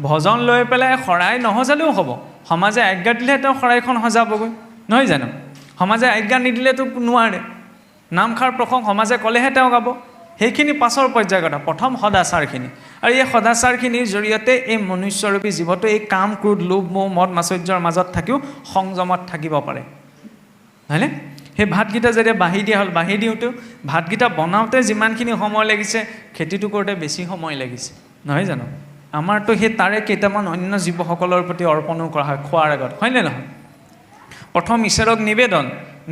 ভজন লৈ পেলাই শৰাই নহজালেও হ'ব, সমাজে আজ্ঞা দিলেহে তেওঁ শৰাইখন সজাবগৈ, নহয় জানো? সমাজে আজ্ঞা নিদিলেতো নোৱাৰে। নামষাৰ প্ৰসংগ সমাজে ক'লেহে তেওঁ গাব। সেইখিনি পাছৰ পৰ্যায়ৰ কথা, প্ৰথম সদাচাৰখিনি। আৰু এই সদাচাৰখিনিৰ জৰিয়তে এই মনুষ্যৰূপী জীৱটো এই কাম, ক্ৰোধ, লোভ, মোহ, মদ, মাচৰ্যৰ মাজত থাকিও সংযমত থাকিব পাৰে, হয়নে? সেই ভাতকেইটা যেতিয়া বাঢ়ি দিয়া হ'ল, বাঢ়ি দিওঁতেও ভাতকেইটা বনাওঁতে যিমানখিনি সময় লাগিছে, খেতিটো কৰোঁতে বেছি সময় লাগিছে, নহয় জানো? আমাৰতো সেই তাৰে কেইটামান অন্য জীৱসকলৰ প্ৰতি অৰ্পণো কৰা হয় খোৱাৰ আগত, হয়নে নহয়? প্ৰথম ঈশ্বৰক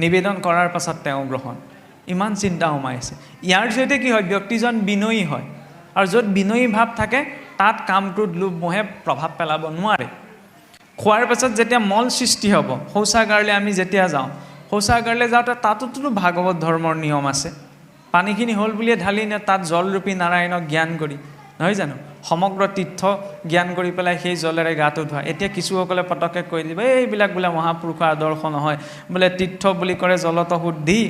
নিবেদন কৰাৰ পাছত তেওঁ গ্ৰহণ। ইমান চিন্তা সোমাই আছে। ইয়াৰ জৰিয়তে কি হয়? ব্যক্তিজন বিনয়ী হয়। আৰু য'ত বিনয়ী ভাৱ থাকে তাত কাম, ক্ৰোধ, লোভ, মোহে প্ৰভাৱ পেলাব নোৱাৰে। খোৱাৰ পাছত যেতিয়া মল সৃষ্টি হ'ব, শৌচাগাৰলৈ আমি যেতিয়া যাওঁ, শৌচাগাৰলৈ যাওঁতে তাতোতো ভাগৱত ধৰ্মৰ নিয়ম আছে। পানীখিনি হ'ল বুলিয়ে ঢালি নে তাত জলৰূপী নাৰায়ণক জ্ঞান কৰি, নহয় জানো? সমগ্ৰ তীৰ্থ জ্ঞান কৰি পেলাই সেই জলেৰে গাটো ধোৱা। এতিয়া কিছুসকলে পটককৈ কৈ দিব, এইবিলাক বোলে মহাপুৰুষৰ আদৰ্শ নহয়, বোলে তীৰ্থ বুলি কৰে জলত শুদ্ধি,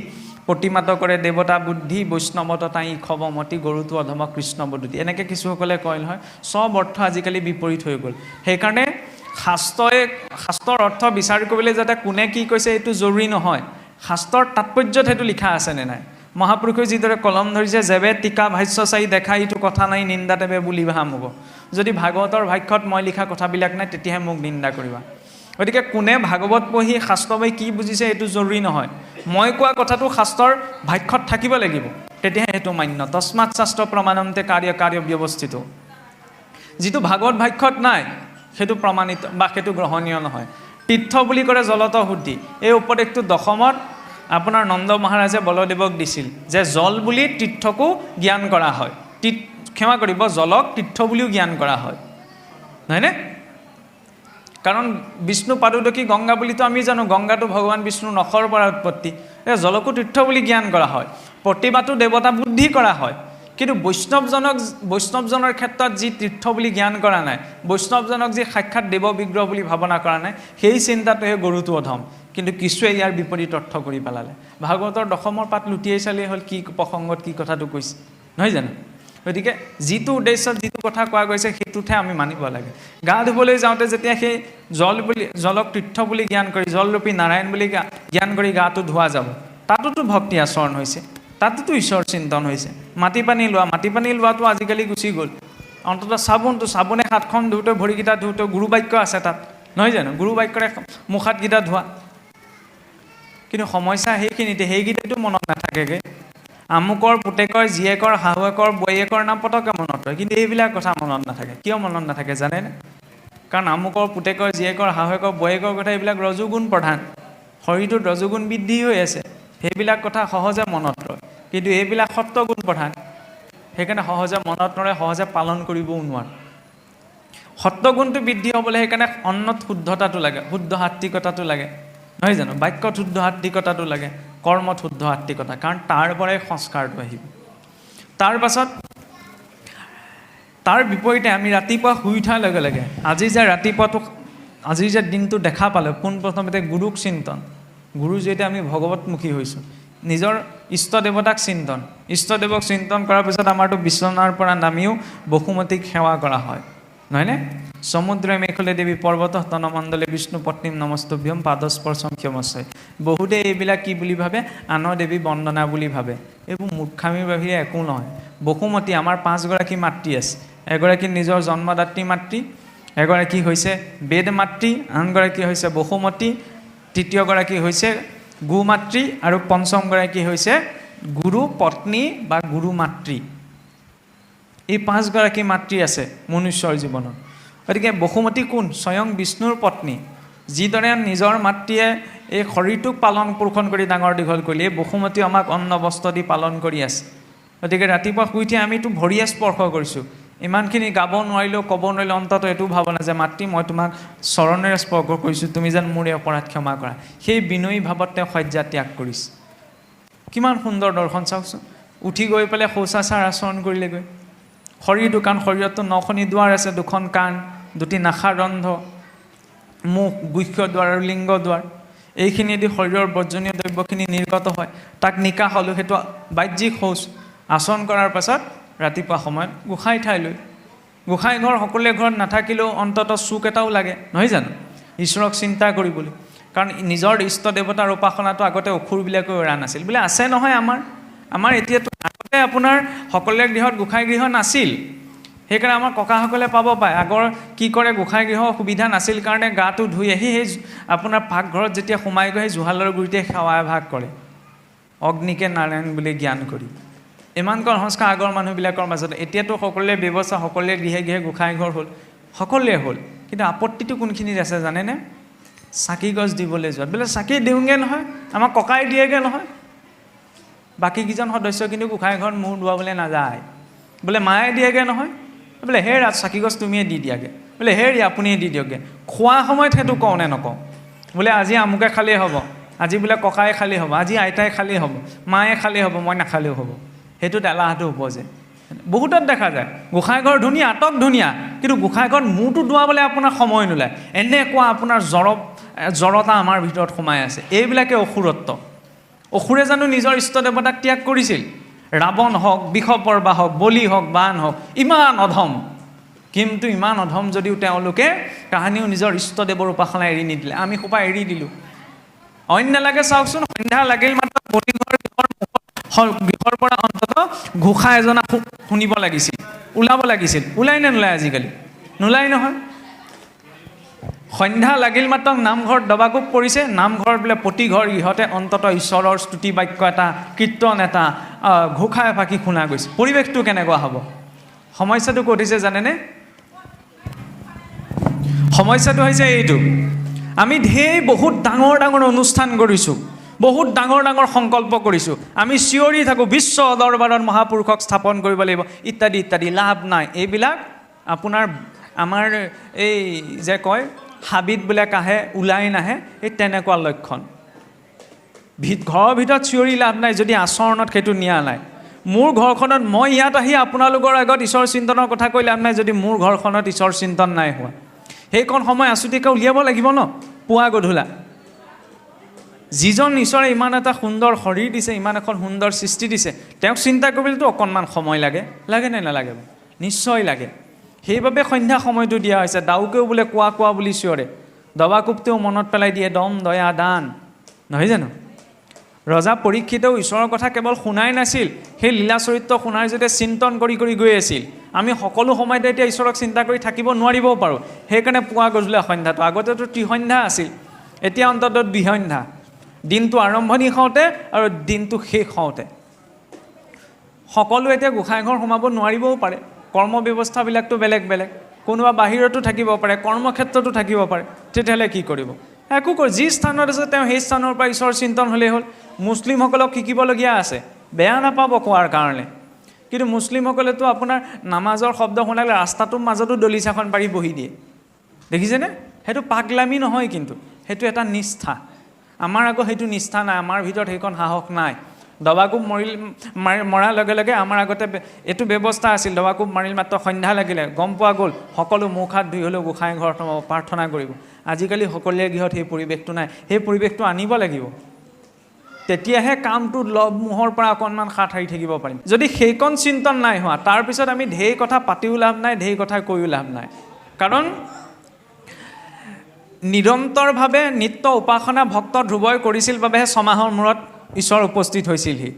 প্ৰতিমাত কৰে দেৱতা বুদ্ধি, বৈষ্ণৱত তাই খবমতি, গৰুটো অধম কৃষ্ণ বদতি। এনেকৈ কিছুসকলে কয় নহয়। চব অৰ্থ আজিকালি বিপৰীত হৈ গ'ল। সেইকাৰণে শাস্ত্ৰৰ অৰ্থ বিচাৰ কৰিবলৈ যাতে কোনে কি কৈছে এইটো জৰুৰী নহয়, শাস্ত্ৰৰ তাৎপৰ্যত সেইটো লিখা আছেনে নাই। মহাপুৰুষে যিদৰে কলম ধৰিছে, যেবে টিকা ভাষ্য চাই দেখা এইটো কথা নাই, নিন্দা তেবে বুলি ভাম হ'ব। যদি ভাগৱতৰ ভাষ্যত মই লিখা কথাবিলাক নাই, তেতিয়াহে মোক নিন্দা কৰিবা। গতিকে কোনে ভাগৱত পঢ়ি শাস্ত্ৰবাই কি বুজিছে এইটো জৰুৰী নহয়। মই কোৱা কথাটো শাস্ত্ৰৰ ভাষ্যত থাকিব লাগিব, তেতিয়াহে সেইটো মান্য। তস্মাৎ শাস্ত্ৰ প্ৰমাণন্তে কাৰ্য ব্যৱস্থিত। যিটো ভাগৱত ভাষ্যত নাই সেইটো প্ৰমাণিত বা সেইটো গ্ৰহণীয় নহয়। তীৰ্থ বুলি কৰে জলত শুদ্ধি, এই উপদেশটো দশমত আপোনাৰ নন্দ মহাৰাজে বলদেৱক দিছিল যে জল বুলি তীৰ্থকো জ্ঞান কৰা হয়। ক্ষমা কৰিব, জলক তীৰ্থ বুলিও জ্ঞান কৰা হয়, নহয়নে? কাৰণ বিষ্ণু পাদুদকী গংগা বুলিতো আমি জানো, গংগাটো ভগৱান বিষ্ণুৰ নখৰ পৰা উৎপত্তি। জলকো তীৰ্থ বুলি জ্ঞান কৰা হয়। প্ৰতিমাতো দেৱতা বুদ্ধি কৰা হয়। কিন্তু বৈষ্ণৱজনৰ ক্ষেত্ৰত যি তীৰ্থ বুলি জ্ঞান কৰা নাই, বৈষ্ণৱজনক যি সাক্ষাৎ দেৱ বিগ্ৰহ বুলি ভাৱনা কৰা নাই, সেই চিন্তাটোহে গৰুটো অধম। কিন্তু কিছুৱে ইয়াৰ বিপৰীত অৰ্থ কৰি পেলালে। ভাগৱতৰ দশমৰ পাত লুটিয়াই চালেই হ'ল কি প্ৰসংগত কি কথাটো কৈছে, নহয় জানো? গতিকে যিটো উদ্দেশ্যত যিটো কথা কোৱা গৈছে সেইটোতহে আমি মানিব লাগে। গা ধুবলৈ যাওঁতে যেতিয়া সেই জলক তীৰ্থ বুলি জ্ঞান কৰি, জলৰূপী নাৰায়ণ বুলি জ্ঞান কৰি গাটো ধোৱা যাব, তাতোতো ভক্তি আচৰণ হৈছে, তাতোতো ঈশ্বৰ চিন্তন হৈছে। মাটি পানী লোৱাটো আজিকালি গুচি গ'ল। অন্ততঃ চাবোনে হাতখন ধুওঁতে, ভৰিকেইটা ধুওঁতে গুৰু বাক্য আছে তাত, নহয় জানো? গুৰু বাক্যৰে মুখ হাতকেইটা ধোৱা। কিন্তু সমস্যা সেইখিনিতে, সেইকেইটাতো মনত নাথাকেগৈ। আমুকৰ পুতেকৰ জীয়েকৰ শাহুৱেকৰ বৈয়েকৰ নাম পতককৈ মনত ৰয়, কিন্তু এইবিলাক কথা মনত নাথাকে। কিয় মনত নাথাকে জানেনে? কাৰণ আমুকৰ পুতেকৰ জীয়েকৰ শাহুৱেকৰ বৈয়েকৰ কথা এইবিলাক ৰজুগুণ প্ৰধান, শৰীৰটোত ৰজুগুণ বৃদ্ধি হৈ আছে, সেইবিলাক কথা সহজে মনত ৰয়। কিন্তু এইবিলাক সত্ত্বগুণ প্ৰধান, সেইকাৰণে সহজে মনত নৰয়, সহজে পালন কৰিবও নোৱাৰে। সত্ত্বগুণটো বৃদ্ধি হ'বলৈ সেইকাৰণে অন্নত শুদ্ধতাটো লাগে, শুদ্ধ সাত্ত্বিকতাটো লাগে, নহয় জানো? বাক্যত শুদ্ধ সাত্ত্বিকতাটো লাগে, কৰ্মত শুদ্ধ সাত্ত্বিকতা, কাৰণ তাৰ পৰাই সংস্কাৰটো আহিব। তাৰ পাছত তাৰ বিপৰীতে আমি ৰাতিপুৱা শুই উঠাৰ লগে লগে আজিৰ যে দিনটো দেখা পালোঁ, পোনপ্ৰথমতে গুৰুক চিন্তন, গুৰুৰ জৰিয়তে আমি ভগৱতমুখী হৈছোঁ। নিজৰ ইষ্টদেৱতাক ইষ্টদেৱক চিন্তন কৰাৰ পিছত আমাৰতো বিচনাৰ পৰা নামিও বসুমতীক সেৱা কৰা হয়, নহয়নে? সমুদ্ৰ মেখলে দেৱী পৰ্বত তনমণ্ডলে বিষ্ণু পত্নীম নমস্তভ্যম পাদস্পৰ্শম ক্ষমস্যই। বহুতে এইবিলাক কি বুলি ভাবে? আনৰ দেৱী বন্দনা বুলি ভাবে। এইবোৰ মূৰ্খামিৰ বাহিৰে একো নহয়। বসুমতী আমাৰ 5গৰাকী মাতৃ আছে। এগৰাকী নিজৰ জন্মদাত্ৰী মাতৃ, এগৰাকী হৈছে বেদ মাতৃ, আনগৰাকী হৈছে বসুমতী, তৃতীয়গৰাকী হৈছে গোমাতৃ, আৰু পঞ্চমগৰাকী হৈছে গুৰু পত্নী বা গুৰু মাতৃ। এই 5গৰাকী মাতৃ আছে মনুষ্যৰ জীৱনত। গতিকে বসুমতী কোন? স্বয়ং বিষ্ণুৰ পত্নী। যিদৰে নিজৰ মাতৃয়ে এই শৰীৰটোক পালন পোষণ কৰি ডাঙৰ দীঘল কৰিলে, এই বসুমতী আমাক অন্ন বস্ত্ৰ দি পালন কৰি আছে। গতিকে ৰাতিপুৱা শুই উঠি আমিতো ভৰিয়ে স্পৰ্শ কৰিছোঁ। ইমানখিনি গাব নোৱাৰিলেও, ক'ব নোৱাৰিলেও অন্তত এইটো ভাৱনা যে মাতৃ মই তোমাক চৰণেৰে স্পৰ্শ কৰিছোঁ, তুমি যেন মোৰ এই অপৰাধ ক্ষমা কৰা। সেই বিনয়ী ভাৱত তেওঁ শয্যা ত্যাগ কৰিছে। কিমান সুন্দৰ দৰ্শন চাওকচোন। উঠি গৈ পেলাই শৌচাচাৰ আচৰণ কৰিলেগৈ। শৰীৰটো, কাৰণ শৰীৰততো 9খনি দুৱাৰ আছে, 2খন কাণ, 2টি নাসাৰ ৰন্ধ, মুখ, গুহ্য দুৱাৰ আৰু লিংগ দুৱাৰ। এইখিনিয়েদি শৰীৰৰ বৰ্জনীয় দ্ৰব্যখিনি নিৰ্গত হয়। তাক নিকাহ হ'লোঁ, সেইটো বাহ্যিক শৌচ। আচৰণ কৰাৰ পাছত ৰাতিপুৱা সময়ত গোসাঁই ঠাইলৈ গোসাঁই ঘৰ সকলোৰে ঘৰত নাথাকিলেও অন্ততঃ চুক এটাও লাগে নহয় জানো ঈশ্বৰক চিন্তা কৰিবলৈ কাৰণ নিজৰ ইষ্ট দেৱতাৰ উপাসনাটো আগতে অসুৰবিলাকে এৰা নাছিল বোলে আছে নহয় আমাৰ এতিয়াতো আগতে আপোনাৰ সকলোৰে গৃহত গোসাঁই গৃহ নাছিল সেইকাৰণে আমাৰ ককাসকলে পাব পায় আগৰ কি কৰে গোসাঁই গৃহ সুবিধা নাছিল কাৰণে গাটো ধুই আহি সেই আপোনাৰ পাকঘৰত যেতিয়া সোমাই গৈ জুহালৰ গুৰিতে সেৱা ভাগ কৰে অগ্নিকে নাৰায়ণ বুলি জ্ঞান কৰি ইমানকণ সংস্কাৰ আগৰ মানুহবিলাকৰ মাজত এতিয়াতো সকলোৰে ব্যৱস্থা সকলোৰে গৃহে গৃহে গোসাঁই ঘৰ হ'ল সকলোৰে হ'ল কিন্তু আপত্তিটো কোনখিনিত আছে জানেনে চাকি গছ দিবলৈ যোৱাত বোলে চাকি দিওঁগৈ নহয় আমাক ককাই দিয়েগৈ নহয় বাকীকেইজন সদস্য কিন্তু গোসাঁই ঘৰত মূৰ ধুৱাবলৈ নাযায় বোলে মায়ে দিয়েগৈ নহয় বোলে হে ৰাত চাকি গছ তুমিয়ে দি দিয়াগৈ বোলে হেৰি আপুনিয়ে দি দিয়কগৈ খোৱা সময়ত সেইটো কওঁ নে নকওঁ বোলে আজি আমুকে খালেই হ'ব আজি বোলে ককাই খালেই হ'ব আজি আইতাই খালেই হ'ব মায়ে খালেই হ'ব মই নাখালেও হ'ব সেইটোত এলাহটো উপজে বহুতত দেখা যায় গোসাঁই ঘৰ ধুনীয়া আটক ধুনীয়া কিন্তু গোসাঁই ঘৰত মূৰটো ধুৱাবলৈ আপোনাৰ সময় নোলায় এনেকুৱা আপোনাৰ জড়তা আমাৰ ভিতৰত সোমাই আছে এইবিলাকে অসুৰে জানো নিজৰ ইষ্ট দেৱতাক ত্যাগ কৰিছিল ৰাৱণ হওক বিষপৰ্বা হওক বলি হওক বান হওক ইমান অধম কিন্তু ইমান অধম যদিও তেওঁলোকে কাহানিও নিজৰ ইষ্ট দেৱৰ উপাসনা এৰি নিদিলে আমি সোপা এৰি দিলোঁ অন্য নালাগে চাওকচোন সন্ধ্যা লাগিল মাত্ৰ গৃহৰ পৰা অন্ততঃ ঘোষা এজনা শুনিব লাগিছিল ওলাব লাগিছিল ওলাই নে নোলায় আজিকালি নোলাই নহয় সন্ধ্যা লাগিল মাত্ৰ নামঘৰত দবাকোব পৰিছে নামঘৰ বোলে প্ৰতি ঘৰ গৃহতে অন্ততঃ ঈশ্বৰৰ স্তুতি বাক্য এটা কীৰ্তন এটা ঘোষা এফাকি শুনা গৈছে পৰিৱেশটো কেনেকুৱা হ'ব সমস্যাটো ক'ত হৈছে জানেনে সমস্যাটো হৈছে এইটো আমি বহুত ডাঙৰ অনুষ্ঠান কৰিছোঁ বহুত ডাঙৰ সংকল্প কৰিছোঁ আমি চিঞৰি থাকোঁ বিশ্ব দৰবাৰত মহাপুৰুষক স্থাপন কৰিব লাগিব ইত্যাদি ইত্যাদি লাভ নাই এইবিলাক আপোনাৰ আমাৰ এই যে কয় হাবিত বোলে কাহে ওলাই নাহে এই তেনেকুৱা লক্ষণ ঘৰৰ ভিতৰত চিঞৰি লাভ নাই যদি আচৰণত সেইটো নিয়া নাই মোৰ ঘৰখনত মই ইয়াত আহি আপোনালোকৰ আগত ঈশ্বৰ চিন্তনৰ কথা কৈ লাভ নাই যদি মোৰ ঘৰখনত ঈশ্বৰ চিন্তন নাই হোৱা সেইকণ সময় আচুতীয়াকৈ উলিয়াব লাগিব ন পুৱা গধূলা যিজন ঈশ্বৰে ইমান এটা সুন্দৰ শৰীৰ দিছে ইমান এখন সুন্দৰ সৃষ্টি দিছে তেওঁক চিন্তা কৰিবলৈতো অকণমান সময় লাগে নে নালাগে নিশ্চয় লাগে সেইবাবে সন্ধ্যা সময়টো দিয়া হৈছে দাউকেও বোলে কোৱা বুলি চিঞৰে দবাকোবতেও মনত পেলাই দিয়ে দম দয়া দান নহয় জানো ৰজা পৰীক্ষিতেও ঈশ্বৰৰ কথা কেৱল শুনাই নাছিল সেই লীলা চৰিত্ৰ শুনাৰ যেতিয়া চিন্তন কৰি গৈ আছিল আমি সকলো সময়তে এতিয়া ঈশ্বৰক চিন্তা কৰি থাকিব নোৱাৰিবও পাৰোঁ সেইকাৰণে পুৱা গধূলা সন্ধ্যাটো আগতেতো ত্ৰিসন্ধ্যা আছিল এতিয়া অন্ততঃ দ্বিসন্ধ্যা দিনটো আৰম্ভণি হওঁতে আৰু দিনটো শেষ হওঁতে সকলো এতিয়া গোসাঁই ঘৰ সোমাব নোৱাৰিবও পাৰে কৰ্ম ব্যৱস্থাবিলাকতো বেলেগ কোনোবা বাহিৰতো থাকিব পাৰে কৰ্মক্ষেত্ৰতো থাকিব পাৰে তেতিয়াহ'লে কি কৰিব একো যি স্থানত আছে তেওঁ সেই স্থানৰ পৰা ঈশ্বৰ চিন্তন হ'লেই হ'ল মুছলিমসকলক শিকিবলগীয়া আছে বেয়া নাপাব কোৱাৰ কাৰণে কিন্তু মুছলিমসকলেতো আপোনাৰ নামাজৰ শব্দ শুনালে ৰাস্তাটোৰ মাজতো দলিচাখন পাৰি বহি দিয়ে দেখিছেনে সেইটো পাগলামি নহয় কিন্তু সেইটো এটা নিষ্ঠা আমাৰ আকৌ সেইটো নিষ্ঠা নাই আমাৰ ভিতৰত সেইখন সাহস নাই দবাকোব মৰাৰ লগে লগে আমাৰ আগতে এইটো ব্যৱস্থা আছিল দবাকোব মাৰিল মাত্ৰ সন্ধ্যা লাগিলে গম পোৱা গ'ল সকলো মুখ হাত ধুই হ'লেও গোসাঁই ঘৰত প্ৰাৰ্থনা কৰিব আজিকালি সকলোৰে গৃহত সেই পৰিৱেশটো নাই সেই পৰিৱেশটো আনিব লাগিব তেতিয়াহে কামটো লভমোহৰ পৰা অকণমান হাত সাৰি থাকিব পাৰিম যদি সেইকণ চিন্তন নাই হোৱা তাৰপিছত আমি ঢেৰ কথা পাতিও লাভ নাই ঢেৰ কথা কৈও লাভ নাই কাৰণ নিৰন্তৰভাৱে নিত্য উপাসনা ভক্ত ধ্ৰুৱই কৰিছিল বাবেহে ছমাহৰ মূৰত ঈশ্বৰ উপস্থিত হৈছিলহি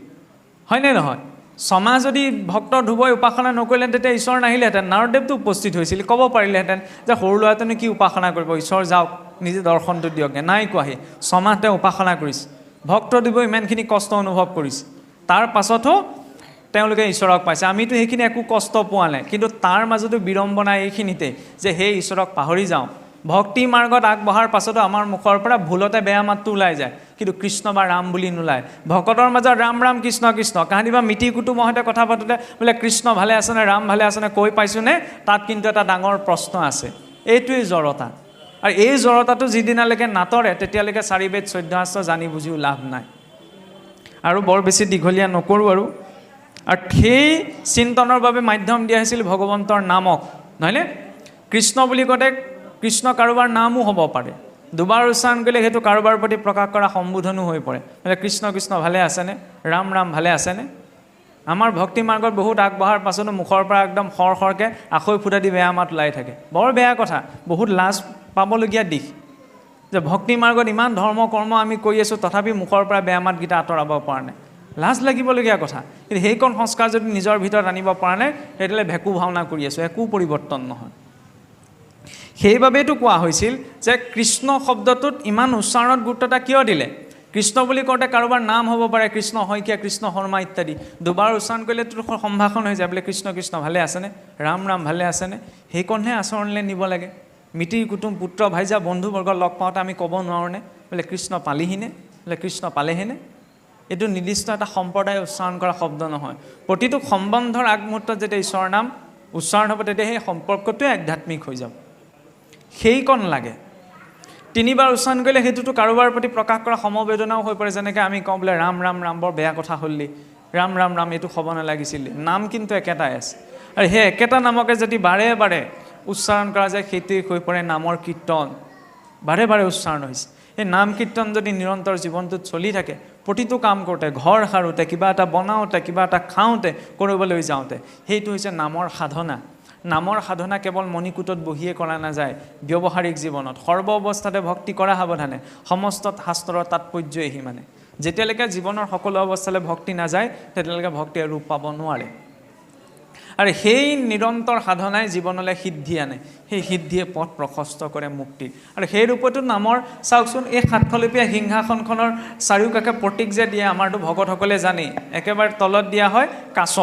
হয়নে নহয় ছমাহ যদি ভক্ত ধ্ৰুৱই উপাসনা নকৰিলেহেঁতেন তেতিয়া ঈশ্বৰ নাহিলেহেঁতেন নাৰদেৱটো উপস্থিত হৈছিল ক'ব পাৰিলেহেঁতেন যে সৰু ল'ৰাটোনো কি উপাসনা কৰিব ঈশ্বৰ যাওক নিজে দৰ্শনটো দিয়কগৈ নাই কোৱাহি ছমাহ তেওঁ উপাসনা কৰিছে ভক্ত ধ্ৰুৱই ইমানখিনি কষ্ট অনুভৱ কৰিছে তাৰ পাছতো তেওঁলোকে ঈশ্বৰক পাইছে আমিতো সেইখিনি একো কষ্ট পোৱা নাই কিন্তু তাৰ মাজতো বিড়ম্বনা এইখিনিতে যে সেই ঈশ্বৰক পাহৰি যাওঁ ভক্তি মাৰ্গত আগবঢ়াৰ পাছতো আমাৰ মুখৰ পৰা ভুলতে বেয়া মাতটো ওলাই যায় কিন্তু কৃষ্ণ বা ৰাম বুলি নোলায় ভকতৰ মাজত ৰাম কৃষ্ণ কাহানিবা মিতি কুটুমহঁতে কথা পাতোঁতে বোলে কৃষ্ণ ভালে আছেনে ৰাম ভালে আছেনে কৈ পাইছোঁনে তাত কিন্তু এটা ডাঙৰ প্ৰশ্ন আছে এইটোৱেই জড়তা আৰু এই জড়তাটো যিদিনালৈকে নাটৰে তেতিয়ালৈকে 4 বেদ 14 শাস্ত্ৰ জানি বুজিও লাভ নাই আৰু বৰ বেছি দীঘলীয়া নকৰোঁ আৰু সেই চিন্তনৰ বাবে মাধ্যম দিয়া হৈছিল ভগৱন্তৰ নামক নহয়নে কৃষ্ণ বুলি কওঁতে কৃষ্ণ কাৰোবাৰ নামো হ'ব পাৰে দুবাৰ উচ্চাৰণ কৰিলে সেইটো কাৰোবাৰ প্ৰতি প্ৰকাশ কৰা সম্বোধনো হৈ পৰে কৃষ্ণ ভালে আছেনে ৰাম ভালে আছেনে আমাৰ ভক্তি মাৰ্গত বহুত আগবঢ়াৰ পাছতো মুখৰ পৰা একদম খৰকৈ আখৈ ফুটা দি বেয়া মাত ওলাই থাকে। বৰ বেয়া কথা, বহুত লাজ পাবলগীয়া দিশ যে ভক্তি মাৰ্গত ইমান ধৰ্ম কৰ্ম আমি কৰি আছোঁ, তথাপি মুখৰ পৰা বেয়া মাতকেইটা আঁতৰাব পৰা নাই। লাজ লাগিবলগীয়া কথা। কিন্তু সেইকণ সংস্কাৰ যদি নিজৰ ভিতৰত আনিব পৰা নাই, তেতিয়াহ'লে ভেকু ভাওনা কৰি আছোঁ, একো পৰিৱৰ্তন নহয়। সেইবাবেতো কোৱা হৈছিল যে কৃষ্ণ শব্দটোত ইমান উচ্চাৰণত গুৰুত্বতা কিয় দিলে? কৃষ্ণ বুলি কওঁতে কাৰোবাৰ নাম হ'ব পাৰে, কৃষ্ণ শইকীয়া, কৃষ্ণ শৰ্মা ইত্যাদি। দুবাৰ উচ্চাৰণ কৰিলেতো সম্ভাষণ হৈ যায়, বোলে কৃষ্ণ কৃষ্ণ ভালে আছেনে, ৰাম ৰাম ভালে আছেনে? সেইকণহে আচৰণলৈ নিব লাগে। মিতিৰ কুটুম পুত্ৰ ভাইজা বন্ধুবৰ্গ লগ পাওঁতে আমি ক'ব নোৱাৰোঁনে বোলে কৃষ্ণ পালিহিনে, বোলে কৃষ্ণ পালেহেনে? এইটো নিৰ্দিষ্ট এটা সম্প্ৰদায় উচ্চাৰণ কৰা শব্দ নহয়। প্ৰতিটো সম্বন্ধৰ আগমুহূৰ্তত যেতিয়া ঈশ্বৰৰ নাম উচ্চাৰণ হ'ব, তেতিয়া সেই সম্পৰ্কটোৱে আধ্যাত্মিক হৈ যাব। সেইকণ লাগে। তিনিবাৰ উচ্চাৰণ কৰিলে সেইটোতো কাৰোবাৰ প্ৰতি প্ৰকাশ কৰা সমবেদনাও হৈ পৰে। যেনেকৈ আমি কওঁ বোলে ৰাম ৰাম ৰাম, বৰ বেয়া কথা হ'ল দেই, ৰাম ৰাম ৰাম, এইটো হ'ব নালাগিছিল। নাম কিন্তু একেটাই আছে, আৰু সেই একেটা নামকে যদি বাৰে বাৰে উচ্চাৰণ কৰা যায়, সেইটোৱে হৈ পৰে নামৰ কীৰ্তন। বাৰে বাৰে উচ্চাৰণ হৈছে। সেই নাম কীৰ্তন যদি নিৰন্তৰ জীৱনটোত চলি থাকে, প্ৰতিটো কাম কৰোঁতে, ঘৰ সাৰোঁতে, কিবা এটা বনাওঁতে, কিবা এটা খাওঁতে, কৰিবলৈ যাওঁতে, সেইটো হৈছে নামৰ সাধনা। নামৰ সাধনা কেৱল মণিকূটত বহিয়ে কৰা নাযায়, ব্যৱহাৰিক জীৱনত সৰ্ব অৱস্থাতে ভক্তি কৰা সাৱধানে। সমস্ত শাস্ত্ৰৰ তাৎপৰ্যই সিমানে। যেতিয়ালৈকে জীৱনৰ সকলো অৱস্থালৈ ভক্তি নাযায়, তেতিয়ালৈকে ভক্তিয়ে ৰূপ পাব নোৱাৰে। আৰু সেই নিৰন্তৰ সাধনাই জীৱনলৈ সিদ্ধি আনে। সেই সিদ্ধিয়ে পথ প্ৰশস্ত কৰে মুক্তিৰ। আৰু সেই ৰূপতো নামৰ চাওকচোন, এই সাতশলপীয়া সিংহাসনখনৰ চাৰিওকাষে প্ৰতীক যে দিয়ে, আমাৰতো ভকতসকলে জানেই। একেবাৰে তলত দিয়া হয় কাছ,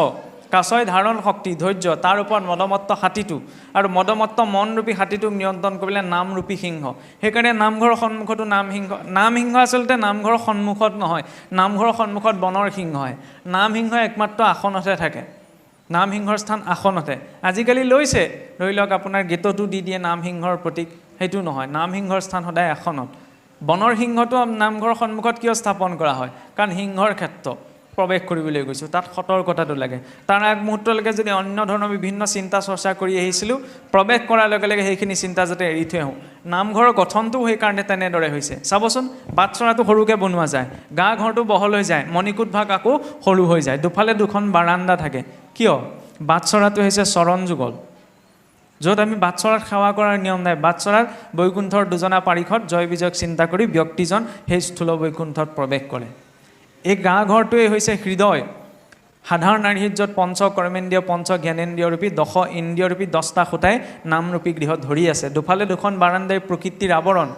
কাছই ধাৰণ শক্তি, ধৈৰ্য, তাৰ ওপৰত মদমত্ত হাতীটো, আৰু মদমত্ত মনৰূপী হাতীটোক নিয়ন্ত্ৰণ কৰিবলৈ নামৰূপী সিংহ। সেইকাৰণে নামঘৰৰ সন্মুখতো নামসিংহ। নামসিংহ আচলতে নামঘৰৰ সন্মুখত নহয়, নামঘৰৰ সন্মুখত বনৰ সিংহ হয়। নামসিংহ একমাত্ৰ আসনতহে থাকে। নামসিংহৰ স্থান আসনতে। আজিকালি লৈছে, ধৰি লওক আপোনাৰ গেটতো দি দিয়ে নামসিংহৰ প্ৰতীক, সেইটো নহয়। নামসিংহৰ স্থান সদায় আসনত। বনৰ সিংহটো নামঘৰৰ সন্মুখত কিয় স্থাপন কৰা হয়? কাৰণ সিংহৰ ক্ষেত্ৰ প্ৰৱেশ কৰিবলৈ গৈছোঁ, তাত সতৰ্কতাটো লাগে। তাৰ আগমুহূৰ্তলৈকে যদি অন্য ধৰণৰ বিভিন্ন চিন্তা চৰ্চা কৰি আহিছিলোঁ, প্ৰৱেশ কৰাৰ লগে লগে সেইখিনি চিন্তা যাতে এৰি থৈ আহোঁ। নামঘৰৰ গঠনটো সেইকাৰণে তেনেদৰে হৈছে। চাবচোন, বাটচৰাটো সৰুকৈ বনোৱা যায়, গা ঘৰটো বহল হৈ যায়, মণিকূট ভাগ আকৌ সৰু হৈ যায়, দুফালে দুখন বাৰাণ্ডা থাকে। কিয়? বাটচৰাটো হৈছে চৰণ যুগল, য'ত আমি বাটচৰাত সেৱা কৰাৰ নিয়ম নাই। বাটচৰাত বৈকুণ্ঠৰ দুজনা পাৰিষদ জয় বিজয়ক চিন্তা কৰি ব্যক্তিজন সেই স্থূল বৈকুণ্ঠত প্ৰৱেশ কৰে। এই গা ঘৰটোৱেই হৈছে হৃদয়। সাধাৰণ নাৰীৰ য'ত পঞ্চ কৰ্মেন্দ্ৰিয়, পঞ্চ জ্ঞানেন্দ্ৰিয়ৰূপী, দশ ইন্দ্ৰিয়ৰূপী 10টা খুঁটাই নামৰূপী গৃহত ধৰি আছে। দুফালে দুখন বাৰাণ্ডাই প্ৰকৃতিৰ আৱৰণ।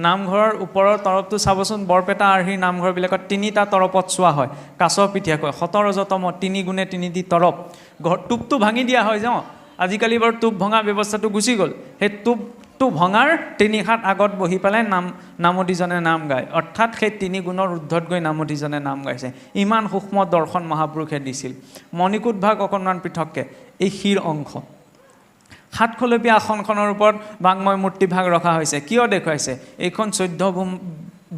নামঘৰৰ ওপৰৰ তৰপটো চাবচোন, বৰপেটা আৰ্হিৰ নামঘৰবিলাকত 3টা তৰপত চোৱা হয়, কাছ পিঠিয়াকৈ 17তম 3 গুণে 3টি তৰপ। ঘৰ টোপটো ভাঙি দিয়া হয় যাওঁ, আজিকালি বাৰু টোপ ভঙা ব্যৱস্থাটো গুচি গ'ল। সেই টোপটো ভঙাৰ 3 হাত আগত বহি পেলাই নামতীজনে নাম গায়, অৰ্থাৎ সেই 3 গুণৰ ঊৰ্ধত গৈ নামতীজনে নাম গাইছে। ইমান সূক্ষ্ম দৰ্শন মহাপুৰুষে দিছিল। মণিকূট ভাগ অকণমান পৃথককৈ, এই শিৰ অংশ। সাতশলপীয়া আসনখনৰ ওপৰত বাংময় মূৰ্তি ভাগ ৰখা হৈছে। কিয় দেখুৱাইছে? এইখন 14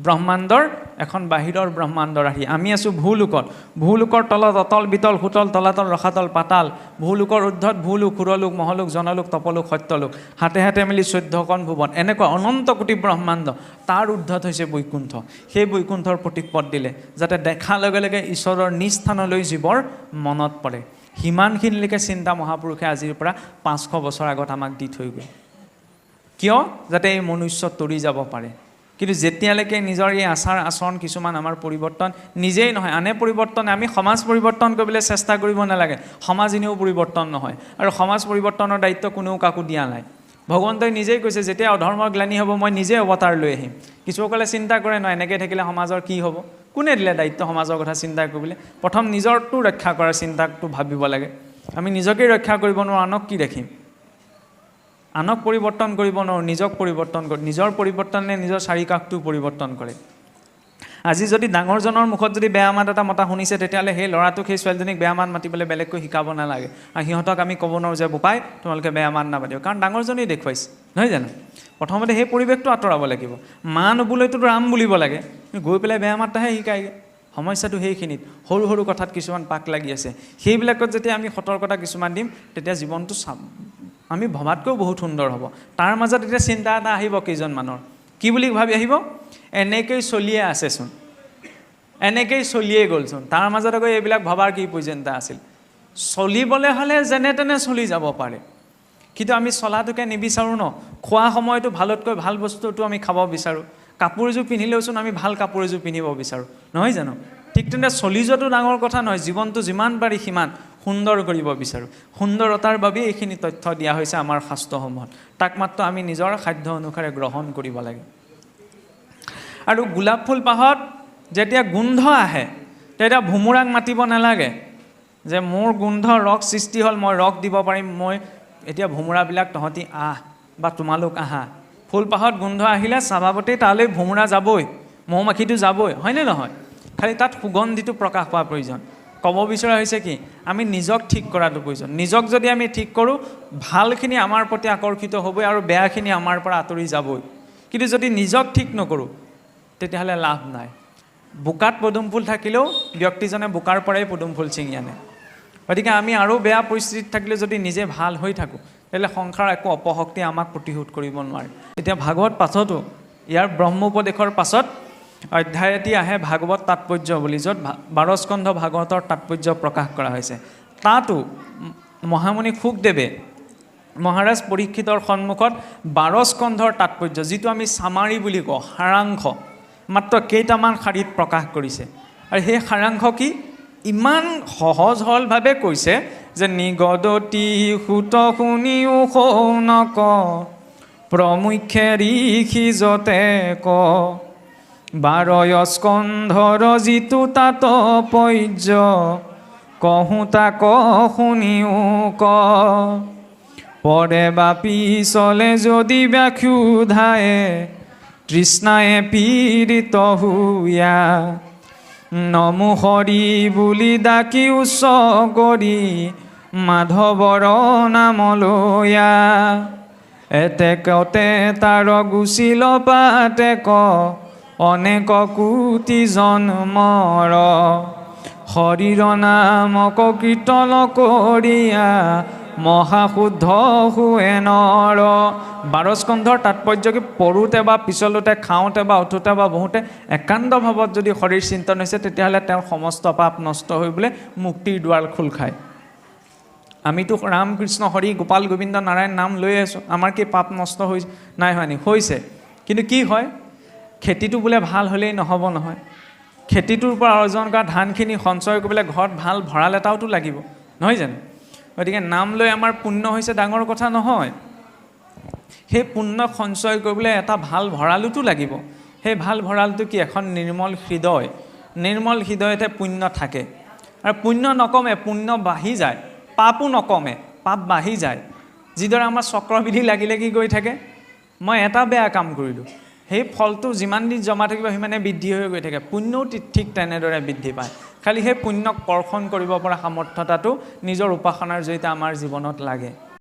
ব্ৰহ্মাণ্ডৰ এখন বাহিৰৰ ব্ৰহ্মাণ্ডৰ আৰ্হি। আমি আছোঁ ভূলোকত। ভূলোকৰ তলত অতল বিতল সুতল তলাতল ৰসাতল পাতাল। ভূলোকৰ ঊৰ্ধত ভূলোক, সুৰলোক, মহলোক, জনলোক, তপলোক, সত্যলোক, হাতে হাতে মিলি 14খন ভুৱন, এনেকুৱা অনন্ত কোটি ব্ৰহ্মাণ্ড। তাৰ ঊৰ্ধত হৈছে বৈকুণ্ঠ। সেই বৈকুণ্ঠৰ প্ৰতীকপদ দিলে যাতে দেখাৰ লগে লগে ঈশ্বৰৰ নিস্থানলৈ জীৱৰ মনত পৰে। সিমানখিনিলৈকে চিন্তা মহাপুৰুষে আজিৰ পৰা 500 বছৰ আগত আমাক দি থৈ গ'ল। কিয়? যাতে এই মনুষ্য তৰি যাব পাৰে। কিন্তু যেতিয়ালৈকে নিজৰ এই আচাৰ আচৰণ কিছুমান আমাৰ পৰিৱৰ্তন নিজেই নহয়, আনে পৰিৱৰ্তন, আমি সমাজ পৰিৱৰ্তন কৰিবলৈ চেষ্টা কৰিব নালাগে। সমাজ এনেও পৰিৱৰ্তন নহয়, আৰু সমাজ পৰিৱৰ্তনৰ দায়িত্ব কোনেও কাকো দিয়া নাই। ভগৱন্তই নিজেই কৈছে, যেতিয়া অধৰ্মৰ গ্লানি হ'ব মই নিজে অৱতাৰ লৈ আহিম। কিছুসকলে চিন্তা কৰে নহয়, এনেকৈ থাকিলে সমাজৰ কি হ'ব? কোনে দিলে দায়িত্ব সমাজৰ কথা চিন্তা কৰিবলৈ? প্ৰথম নিজৰটো ৰক্ষা কৰাৰ চিন্তাটো ভাবিব লাগে। আমি নিজকেই ৰক্ষা কৰিব নোৱাৰোঁ, আনক কি দেখিম? আনক পৰিৱৰ্তন কৰিব নোৱাৰোঁ, নিজক পৰিৱৰ্তন কৰোঁ। নিজৰ পৰিৱৰ্তনে নিজৰ চাৰিকাষটো পৰিৱৰ্তন কৰে। আজি যদি ডাঙৰজনৰ মুখত যদি বেয়া মাত এটা মতা শুনিছে, তেতিয়াহ'লে সেই ল'ৰাটোক সেই ছোৱালীজনীক বেয়া মাত মাতিবলৈ বেলেগকৈ শিকাব নালাগে। আৰু সিহঁতক আমি ক'ব নোৱাৰোঁ যে বোপাই তোমালোকে বেয়া মাত নামাতিব, কাৰণ ডাঙৰজনেই দেখুৱাইছে, নহয় জানো? প্ৰথমতে সেই পৰিৱেশটো আঁতৰাব লাগিব। মা নবোলৈতো ৰাম বুলিব লাগে, গৈ পেলাই বেয়া মাতটাহে শিকায়গৈ। সমস্যাটো সেইখিনিত, সৰু সৰু কথাত কিছুমান পাক লাগি আছে। সেইবিলাকত যেতিয়া আমি সতৰ্কতা কিছুমান দিম, তেতিয়া জীৱনটো আমি ভবাতকৈও বহুত সুন্দৰ হ'ব। তাৰ মাজত এতিয়া চিন্তা এটা আহিব কেইজনমানৰ, কি বুলি ভাবি আহিব? এনেকৈ চলিয়ে আছেচোন, এনেকেই চলিয়ে গ'লচোন। তাৰ মাজত আকৌ এইবিলাক ভবাৰ কি প্ৰয়োজনীয়তা আছিল? চলিবলৈ হ'লে যেনে তেনে চলি যাব পাৰে, কিন্তু আমি চলাটোকে নিবিচাৰোঁ ন। খোৱা সময়তো ভালতকৈ ভাল বস্তুটো আমি খাব বিচাৰোঁ। কাপোৰ এযোৰ পিন্ধিলেওচোন আমি ভাল কাপোৰ এযোৰ পিন্ধিব বিচাৰোঁ, নহয় জানো? ঠিক তেনেদৰে চলি যোৱাটো ডাঙৰ কথা নহয়, জীৱনটো যিমান পাৰি সিমান সুন্দৰ কৰিব বিচাৰোঁ। সুন্দৰতাৰ বাবেই এইখিনি তথ্য দিয়া হৈছে আমাৰ শাস্ত্ৰসমূহত। তাক মাত্ৰ আমি নিজৰ সাধ্য অনুসাৰে গ্ৰহণ কৰিব লাগে। আৰু গোলাপ ফুল পাহত যেতিয়া গোন্ধ আহে তেতিয়া ভোমোৰাক মাতিব নালাগে যে মোৰ গোন্ধ ৰস সৃষ্টি হ'ল, মই ৰস দিব পাৰিম, মই এতিয়া ভোমোৰাবিলাক তহঁতি আহ বা তোমালোক আহা। ফুলপাহত গোন্ধ আহিলে স্বভাৱতেই তালৈ ভোমোৰা যাবই, মৌ মাখিটো যাবই, হয়নে নহয়? খালি তাত সুগন্ধিটো প্ৰকাশ পোৱাৰ প্ৰয়োজন। ক'ব বিচৰা হৈছে কি, আমি নিজক ঠিক কৰাটো প্ৰয়োজন। নিজক যদি আমি ঠিক কৰোঁ, ভালখিনি আমাৰ প্ৰতি আকৰ্ষিত হ'বই আৰু বেয়াখিনি আমাৰ পৰা আঁতৰি যাবই। কিন্তু যদি নিজক ঠিক নকৰোঁ তেতিয়াহ'লে লাভ নাই। বোকাত পদুম ফুল থাকিলেও ব্যক্তিজনে বোকাৰ পৰাই পদুম ফুল ছিঙি আনে। গতিকে আমি আৰু বেয়া পৰিস্থিতিত থাকিলে যদি নিজে ভাল হৈ থাকোঁ তেতিয়াহ'লে সংসাৰৰ একো অপশক্তি আমাক প্ৰতিশোধ কৰিব নোৱাৰে। এতিয়া ভাগৱত পাঠতো ইয়াৰ ব্ৰহ্ম উপদেশৰ পাছত অধ্যায় এটি আহে ভাগৱত তাৎপৰ্য বুলি, য'ত 12 স্কন্ধ ভাগৱতৰ তাৎপৰ্য প্ৰকাশ কৰা হৈছে। তাতো মহামুনি শুকদেৱে মহাৰাজ পৰীক্ষিতৰ সন্মুখত 12 স্কন্ধৰ তাৎপৰ্য, যিটো আমি চামাৰি বুলি কওঁ, সাৰাংশ, মাত্ৰ কেইটামান শাৰীত প্ৰকাশ কৰিছে। আৰু সেই সাৰাংশ কি, ইমান সহজ সৰলভাৱে কৈছে যে নিগদতি সুত শুনিও শৌনক প্ৰমুখ্যে ঋষি যতে ক 12 স্কন্ধৰ যিটো তাৎপৰ্য কহোঁ তাক শুনিও ক পৰে বা পিছলে যদি ব্যাখ্যুধায়ে তৃষ্ণায়ে পীড়িত হুয়া নমো হৰি বুলি ডাকি উচ্চ কৰি মাধৱৰ নাম লয়া এতেকতে তাৰ গুচিল পাতে ক অনেক কোটি জন্মৰ হৰিৰ নামক কীৰ্তন কৰিয়া মহাশুদ্ধ হুৱে নৰ। 12 স্কন্ধৰ তাৎপৰ্য কি, পঢ়োঁতে বা পিছলোতে, খাওঁতে বা উঠোঁতে বা বহোঁতে একান্ত ভাৱত যদি হৰিৰ চিন্তন হৈছে তেতিয়াহ'লে তেওঁৰ সমস্ত পাপ নষ্ট হৈ বোলে মুক্তিৰ দুৱাৰ খোল খায়। আমিতো ৰাম কৃষ্ণ হৰি গোপাল গোবিন্দ নাৰায়ণ নাম লৈ আছোঁ, আমাৰ কি পাপ নষ্ট হৈছে? নাই হয়নি? হৈছে। কিন্তু কি হয়, খেতিটো বোলে ভাল হ'লেই নহ'ব নহয়। খেতিটোৰ পৰা অৰ্জন কৰা ধানখিনি সঞ্চয় কৰিবলৈ ঘৰত ভাল ভঁৰাল এটাওতো লাগিব, নহয় জানো? গতিকে নাম লৈ আমাৰ পুণ্য হৈছে ডাঙৰ কথা নহয়। সেই পুণ্য সঞ্চয় কৰিবলৈ এটা ভাল ভঁৰালোতো লাগিব। সেই ভাল ভঁৰালটো কি, এখন নিৰ্মল হৃদয়। নিৰ্মল হৃদয়তে পুণ্য থাকে। আৰু পুণ্য নকমে, পুণ্য বাঢ়ি যায়। পাপো নকমে, পাপ বাঢ়ি যায়। যিদৰে আমাৰ চক্ৰবিধি লাগি লাগি গৈ থাকে, মই এটা বেয়া কাম কৰিলোঁ, সেই ফলটো যিমান দিন জমা থাকিব সিমানে বৃদ্ধি হৈ গৈ থাকে। পুণ্যও ঠিক তেনেদৰে বৃদ্ধি পায়। খালি সেই পুণ্যক কৰ্ষণ কৰিব পৰা সামৰ্থ্যতাটো নিজৰ উপাসনাৰ জৰিয়তে আমাৰ জীৱনত লাগে।